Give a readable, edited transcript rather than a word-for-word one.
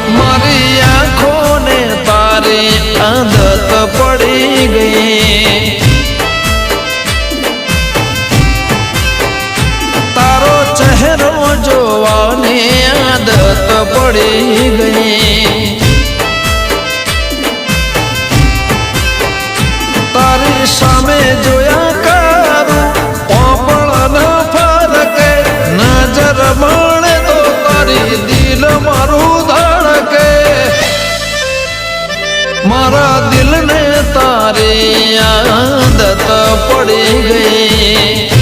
મારી આંખોને તારી આદત પડી ગઈ તારો ચહેરો જોવાની આદત પડી ગઈ તારી સામે જોયા કરું પોપળ ન ફરકે નજર મળે તો તારી દિલ મારું ધડકે મારા દિલને તારી આદત પડી ગઈ